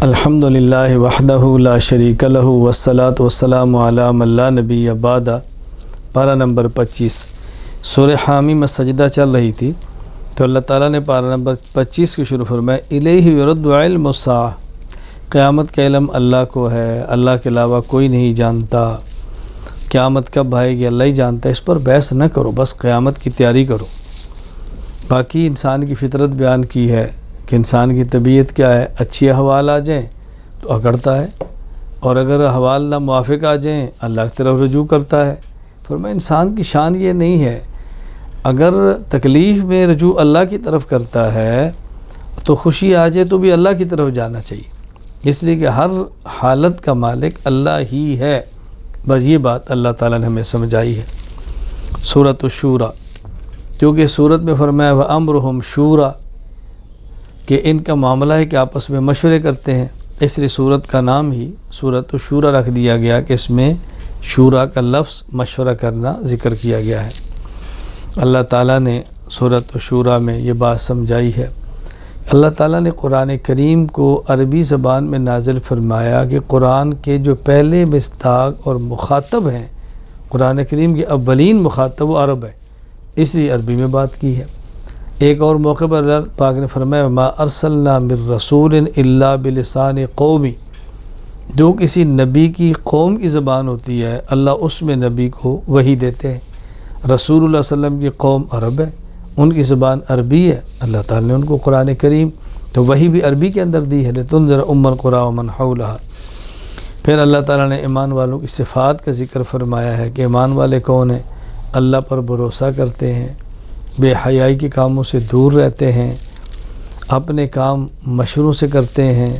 الحمدللہ وحدہ لا شریک لہ والصلاۃ والسلام علی من لا نبی بعد۔ پارہ نمبر 25 سورہ حامی میں سجدہ چل رہی تھی تو اللہ تعالیٰ نے پارہ نمبر 25 کی شروع فرمایا الیہ یرد علم الساعہ، قیامت کا علم اللہ کو ہے، اللہ کے علاوہ کوئی نہیں جانتا۔ قیامت کب آئے گی اللہ ہی جانتا ہے، اس پر بحث نہ کرو، بس قیامت کی تیاری کرو۔ باقی انسان کی فطرت بیان کی ہے کہ انسان کی طبیعت کیا ہے، اچھی احوال آ جائیں تو اکڑتا ہے، اور اگر احوال نہ موافق آ جائیں اللہ کی طرف رجوع کرتا ہے۔ فرمایا انسان کی شان یہ نہیں ہے، اگر تکلیف میں رجوع اللہ کی طرف کرتا ہے تو خوشی آ جائے تو بھی اللہ کی طرف جانا چاہیے، اس لیے کہ ہر حالت کا مالک اللہ ہی ہے۔ بس یہ بات اللہ تعالیٰ نے ہمیں سمجھائی ہے۔ سورۃ الشورى، کیونکہ سورت میں فرمایا وَأَمْرُهُمْ شُورَى کہ ان کا معاملہ ہے کہ آپس میں مشورے کرتے ہیں، اس لیے سورت کا نام ہی سورۃ الشورى رکھ دیا گیا کہ اس میں شورا کا لفظ مشورہ کرنا ذکر کیا گیا ہے۔ اللہ تعالیٰ نے سورۃ الشورى میں یہ بات سمجھائی ہے۔ اللہ تعالیٰ نے قرآن کریم کو عربی زبان میں نازل فرمایا کہ قرآن کے جو پہلے مصداق اور مخاطب ہیں، قرآن کریم کے اولین مخاطب و عرب ہے، اس لیے عربی میں بات کی ہے۔ ایک اور موقع پر اللہ پاک نے فرمایا ما ارسلنا من رسول الا بلسان قومی، جو کسی نبی کی قوم کی زبان ہوتی ہے اللہ اس میں نبی کو وحی دیتے ہیں۔ رسول اللہ صلی اللہ علیہ وسلم کی قوم عرب ہے، ان کی زبان عربی ہے، اللہ تعالیٰ نے ان کو قرآن کریم تو وحی بھی عربی کے اندر دی ہے لتنذر ام القری ومن حولها۔ پھر اللہ تعالیٰ نے ایمان والوں کی صفات کا ذکر فرمایا ہے کہ ایمان والے کون ہیں؟ اللہ پر بھروسہ کرتے ہیں، بے حیائی کے کاموں سے دور رہتے ہیں، اپنے کام مشوروں سے کرتے ہیں،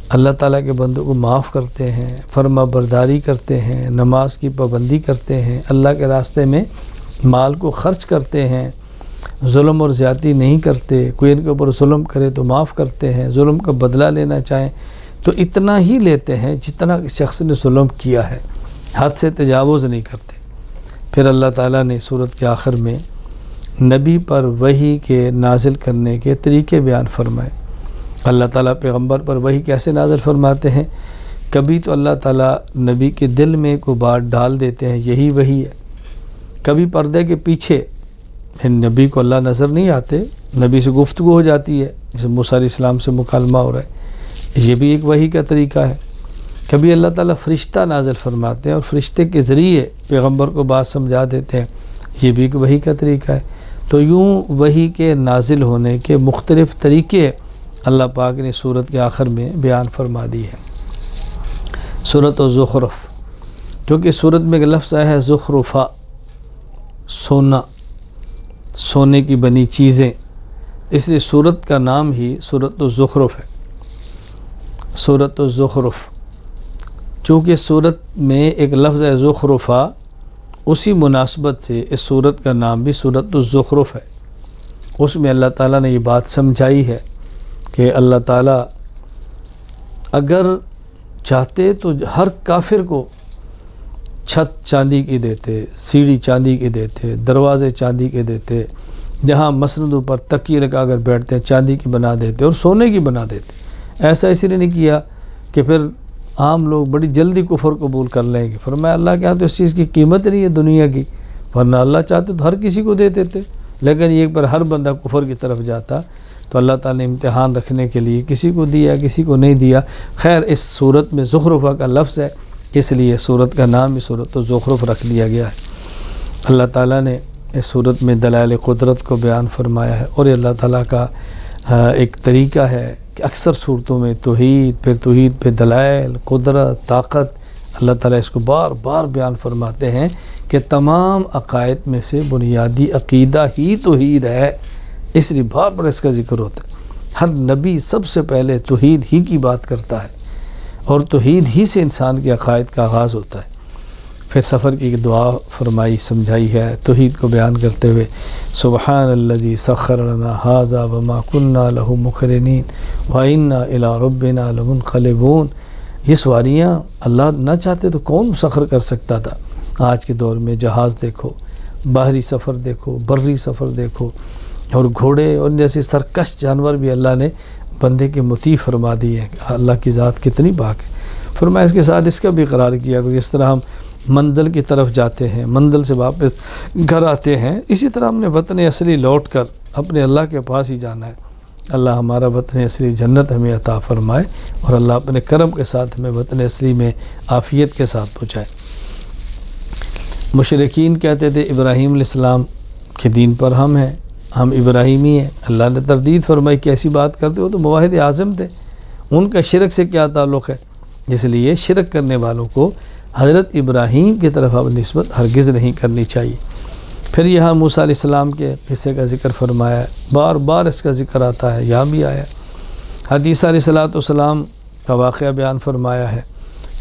اللہ تعالیٰ کے بندوں کو معاف کرتے ہیں، فرما برداری کرتے ہیں، نماز کی پابندی کرتے ہیں، اللہ کے راستے میں مال کو خرچ کرتے ہیں، ظلم اور زیادتی نہیں کرتے، کوئی ان کے اوپر ظلم کرے تو معاف کرتے ہیں، ظلم کا بدلہ لینا چاہیں تو اتنا ہی لیتے ہیں جتنا شخص نے ظلم کیا ہے، حد سے تجاوز نہیں کرتے۔ پھر اللہ تعالیٰ نے سورت کے آخر میں نبی پر وحی کے نازل کرنے کے طریقے بیان فرمائے۔ اللہ تعالیٰ پیغمبر پر وحی کیسے نازل فرماتے ہیں؟ کبھی تو اللہ تعالیٰ نبی کے دل میں کوئی بات ڈال دیتے ہیں، یہی وحی ہے۔ کبھی پردے کے پیچھے نبی کو اللہ نظر نہیں آتے، نبی سے گفتگو ہو جاتی ہے، جیسے موسیٰ علیہ السلام سے مکالمہ ہو رہا ہے، یہ بھی ایک وحی کا طریقہ ہے۔ کبھی اللہ تعالیٰ فرشتہ نازل فرماتے ہیں اور فرشتے کے ذریعے پیغمبر کو بات سمجھا دیتے ہیں، یہ بھی ایک وحی کا طریقہ ہے۔ تو یوں وحی کے نازل ہونے کے مختلف طریقے اللہ پاک نے سورت کے آخر میں بیان فرما دی ہے۔ سورۃ الزخرف، کیونکہ سورت میں ایک لفظ آیا ہے زخرفہ، سونا، سونے کی بنی چیزیں، اس لیے سورت کا نام ہی سورۃ الزخرف ہے۔ سورۃ الزخرف، چونکہ سورت میں ایک لفظ ہے زخرفہ، اسی مناسبت سے اس سورت کا نام بھی سورۃ الزخرف ہے۔ اس میں اللہ تعالیٰ نے یہ بات سمجھائی ہے کہ اللہ تعالیٰ اگر چاہتے تو ہر کافر کو چھت چاندی کی دیتے، سیڑھی چاندی کی دیتے، دروازے چاندی کے دیتے، جہاں مسندوں پر تکیے لگا کر بیٹھتے ہیں چاندی کی بنا دیتے اور سونے کی بنا دیتے۔ ایسا اس لیے نہیں کیا کہ پھر عام لوگ بڑی جلدی کفر قبول کر لیں گے۔ فرمایا اللہ کے ہاں تو اس چیز کی قیمت نہیں ہے دنیا کی، ورنہ اللہ چاہتے تو ہر کسی کو دیتے تھے، لیکن یہ پر ہر بندہ کفر کی طرف جاتا، تو اللہ تعالیٰ نے امتحان رکھنے کے لیے کسی کو دیا کسی کو نہیں دیا۔ خیر اس صورت میں زخرفہ کا لفظ ہے، اس لیے صورت کا نام بھی سورۃ الزخرف رکھ دیا گیا ہے۔ اللہ تعالیٰ نے اس صورت میں دلائل قدرت کو بیان فرمایا ہے، اور یہ اللہ تعالیٰ کا ایک طریقہ ہے کہ اکثر صورتوں میں توحید، پھر توحید پہ دلائل، قدرت، طاقت، اللہ تعالیٰ اس کو بار بار بیان فرماتے ہیں کہ تمام عقائد میں سے بنیادی عقیدہ ہی توحید ہے، اس لیے بار بار اس کا ذکر ہوتا ہے۔ ہر نبی سب سے پہلے توحید ہی کی بات کرتا ہے، اور توحید ہی سے انسان کے عقائد کا آغاز ہوتا ہے۔ پھر سفر کی ایک دعا فرمائی سمجھائی ہے توحید کو بیان کرتے ہوئے، سبحان الذی سخر لنا ھذا وما كنا له مقرنین وإنا إلی ربنا لمنقلبون۔ یہ سواریاں اللہ نہ چاہتے تو کون مسخر کر سکتا تھا؟ آج کے دور میں جہاز دیکھو، باہری سفر دیکھو، بری سفر دیکھو، اور گھوڑے اور جیسے سرکش جانور بھی اللہ نے بندے کے مطیع فرما دی ہے. اللہ کی ذات کتنی پاک ہے. فرمایا اس کے ساتھ اس کا بھی اقرار کیا کہ جس طرح ہم منزل کی طرف جاتے ہیں، منزل سے واپس گھر آتے ہیں، اسی طرح ہم نے وطن اصلی لوٹ کر اپنے اللہ کے پاس ہی جانا ہے. اللہ ہمارا وطن اصلی جنت ہمیں عطا فرمائے، اور اللہ اپنے کرم کے ساتھ ہمیں وطن اصلی میں عافیت کے ساتھ پہنچائے. مشرکین کہتے تھے ابراہیم علیہ السلام کے دین پر ہم ہیں، ہم ابراہیمی ہیں. اللہ نے تردید فرمائی کیسی بات کرتے ہو، تو موحد اعظم تھے، ان کا شرک سے کیا تعلق ہے؟ اس لیے شرک کرنے والوں کو حضرت ابراہیم کی طرف اب نسبت ہرگز نہیں کرنی چاہیے. پھر یہاں موسیٰ علیہ السلام کے قصے کا ذکر فرمایا ہے، بار بار اس کا ذکر آتا ہے، یہاں بھی آیا. حدیث علیہ السلام کا واقعہ بیان فرمایا ہے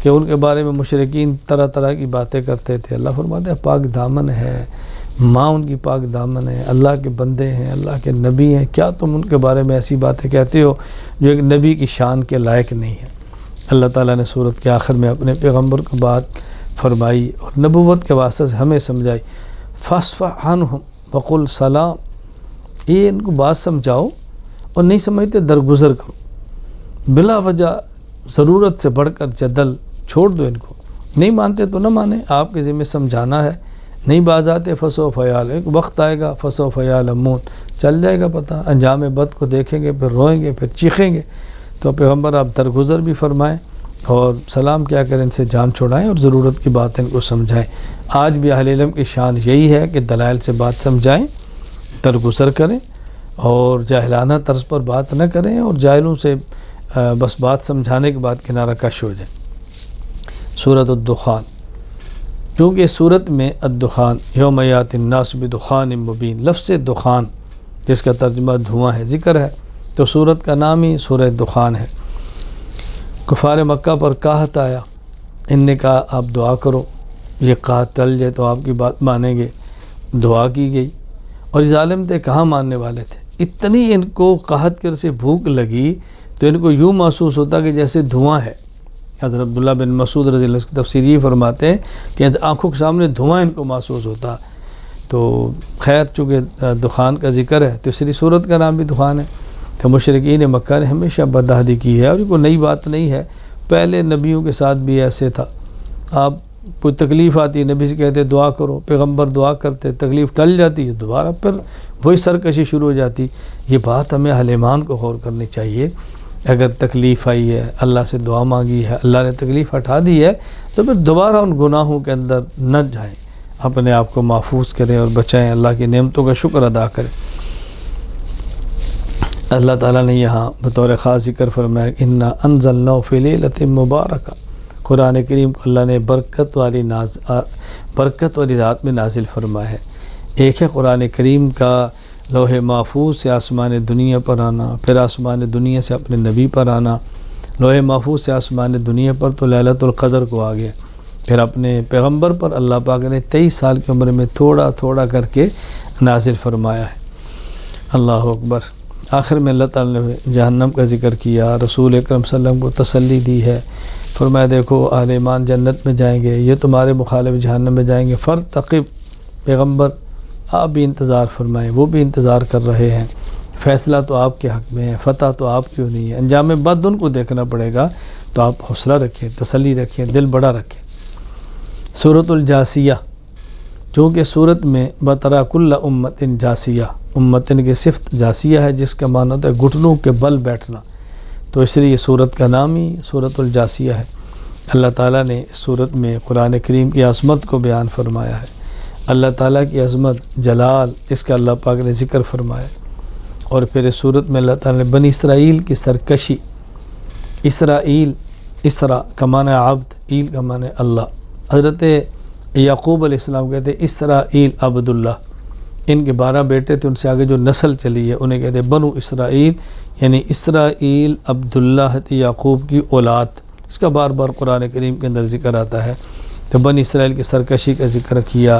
کہ ان کے بارے میں مشرکین طرح طرح کی باتیں کرتے تھے. اللہ فرماتا ہے پاک دامن ہے، ماں ان کی پاک دامن ہے، اللہ کے بندے ہیں، اللہ کے نبی ہیں، کیا تم ان کے بارے میں ایسی باتیں کہتے ہو جو ایک نبی کی شان کے لائق نہیں ہے. اللہ تعالیٰ نے سورت کے آخر میں اپنے پیغمبر کو بات فرمائی اور نبوت کے واسطے سے ہمیں سمجھائی. فاصفح عنہم وقل سلام، یہ ان کو بات سمجھاؤ اور نہیں سمجھتے درگزر کرو. بلا وجہ ضرورت سے بڑھ کر جدل چھوڑ دو ان کو. نہیں مانتے تو نہ مانیں، آپ کے ذمہ سمجھانا ہے. نہیں باز آتے فسوف یعلمون، ایک وقت آئے گا فسوف یعلمون، چل جائے گا پتہ. انجام بد کو دیکھیں گے، پھر روئیں گے، پھر چیخیں گے. تو پیغمبر آپ درگزر بھی فرمائیں اور سلام کیا کریں، ان سے جان چھوڑائیں اور ضرورت کی بات ان کو سمجھائیں. آج بھی اہل علم کی شان یہی ہے کہ دلائل سے بات سمجھائیں، درگزر کریں اور جاہلانہ طرز پر بات نہ کریں، اور جاہلوں سے بس بات سمجھانے کے بعد کنارہ کش ہو جائیں. سورۃ الدخان، کیونکہ سورت میں الدخان یوم یاتی الناس بدخان مبین، لفظ دخان جس کا ترجمہ دھواں ہے ذکر ہے، تو سورت کا نام ہی سورہ دخان ہے. کفار مکہ پر قحط آیا، ان نے کہا آپ دعا کرو، یہ قحط ٹل جائے تو آپ کی بات مانیں گے. دعا کی گئی اور ظالم تھے، کہاں ماننے والے تھے. اتنی ان کو قحط کر سے بھوک لگی تو ان کو یوں محسوس ہوتا کہ جیسے دھواں ہے. حضرت عبداللہ بن مسعود رضی اللہ عنہ کی تفسیر یہ فرماتے ہیں کہ آنکھوں کے سامنے دھواں ان کو محسوس ہوتا. تو خیر چونکہ دخان کا ذکر ہے تو اس لیے سورت کا نام بھی دخان ہے. تو مشرکین مکہ نے ہمیشہ بدعہدی کی ہے، اور یہ کوئی نئی بات نہیں ہے، پہلے نبیوں کے ساتھ بھی ایسے تھا. آپ کوئی تکلیف آتی نبی سے کہتے دعا کرو، پیغمبر دعا کرتے، تکلیف ٹل جاتی ہے دوبارہ پھر وہی سرکشی شروع ہو جاتی. یہ بات ہمیں اہل ایمان کو غور کرنی چاہیے. اگر تکلیف آئی ہے، اللہ سے دعا مانگی ہے، اللہ نے تکلیف ہٹا دی ہے، تو پھر دوبارہ ان گناہوں کے اندر نہ جائیں، اپنے آپ کو محفوظ کریں اور بچائیں، اللہ کی نعمتوں کا شکر ادا کریں. اللہ تعالیٰ نے یہاں بطور خاص ذکر فرمایا انا انزلناہ فی لیلۃ مبارکہ، قرآن کریم کو اللہ نے برکت والی رات میں نازل فرمایا ہے. ایک ہے قرآن کریم کا لوح محفوظ سے آسمان دنیا پر آنا، پھر آسمان دنیا سے اپنے نبی پر آنا. لوح محفوظ سے آسمان دنیا پر تو لیلۃ القدر کو آ گیا، پھر اپنے پیغمبر پر اللہ پاک نے 23 سال کی عمر میں تھوڑا تھوڑا کر کے نازل فرمایا ہے. اللہ اکبر. آخر میں اللہ تعالیٰ نے جہنم کا ذکر کیا، رسول اکرم صلی اللہ علیہ وسلم کو تسلی دی ہے. فرمایا دیکھو اہل ایمان جنت میں جائیں گے، یہ تمہارے مخالف جہنم میں جائیں گے. فرتقب، پیغمبر آپ بھی انتظار فرمائیں، وہ بھی انتظار کر رہے ہیں. فیصلہ تو آپ کے حق میں ہے، فتح تو آپ کیوں نہیں ہے. انجام بد ان کو دیکھنا پڑے گا، تو آپ حوصلہ رکھیں، تسلی رکھیں، دل بڑا رکھیں. سورۃ الجاسیہ، چونکہ سورت میں بطرا کل امت جاسیہ، امتن کی صفت جاسیہ ہے جس کا معنی ہوتا ہے گھٹنوں کے بل بیٹھنا، تو اس لیے یہ سورت کا نام ہی سورۃ الجاسیہ ہے. اللہ تعالیٰ نے اس سورت میں قرآن کریم کی عظمت کو بیان فرمایا ہے. اللہ تعالیٰ کی عظمت، جلال، اس کا اللہ پاک نے ذکر فرمایا. اور پھر اس سورت میں اللہ تعالیٰ نے بنی اسرائیل کی سرکشی، اسرائیل، اسرا کا معنی عبد، ایل کا معنی اللہ. حضرت یعقوب علیہ السلام کہتے ہیں اسرائیل عبداللہ. ان کے 12 بیٹے تھے، ان سے آگے جو نسل چلی ہے انہیں کہتے ہیں بنو اسرائیل، یعنی اسرائیل عبداللہ یعقوب کی اولاد. اس کا بار بار قرآن کریم کے اندر ذکر آتا ہے. تو بنی اسرائیل کی سرکشی کا ذکر کیا،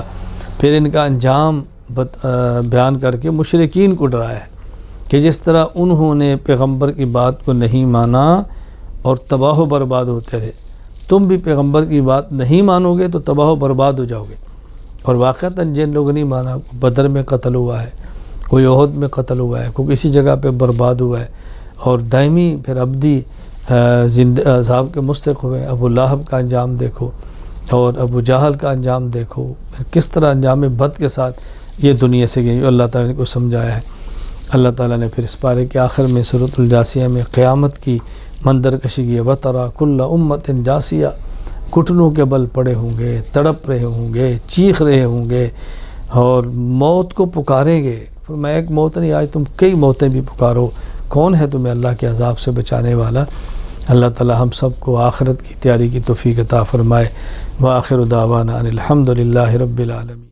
پھر ان کا انجام بیان کر کے مشرکین کو ڈرایا ہے کہ جس طرح انہوں نے پیغمبر کی بات کو نہیں مانا اور تباہ و برباد ہوتے رہے، تم بھی پیغمبر کی بات نہیں مانو گے تو تباہ و برباد ہو جاؤ گے. اور واقعتاً جن لوگوں نہیں مانا، بدر میں قتل ہوا ہے، کوئی احد میں قتل ہوا ہے، کوئی کسی جگہ پہ برباد ہوا ہے. اور دائمی پھر ابدی عذاب کے مستحق ہوئے۔ ابو لہب کا انجام دیکھو اور ابو جہل کا انجام دیکھو، کس طرح انجام بد کے ساتھ یہ دنیا سے گئی، اللہ تعالیٰ نے کو سمجھایا ہے۔ اللہ تعالیٰ نے پھر اس پارے کے آخر میں سورۃ الجاسیہ میں قیامت کی منظر کشی کی، وَتَرَى كُلَّ أُمَّةٍ جاسیہ، گھٹنوں کے بل پڑے ہوں گے، تڑپ رہے ہوں گے، چیخ رہے ہوں گے اور موت کو پکاریں گے۔ فرمایا ایک موت نہیں، آج تم کئی موتیں بھی پکارو، کون ہے تمہیں اللہ کے عذاب سے بچانے والا؟ اللہ تعالی ہم سب کو آخرت کی تیاری کی توفیق عطا فرمائے۔ وآخر دعوانا ان الحمد للہ رب العالمین۔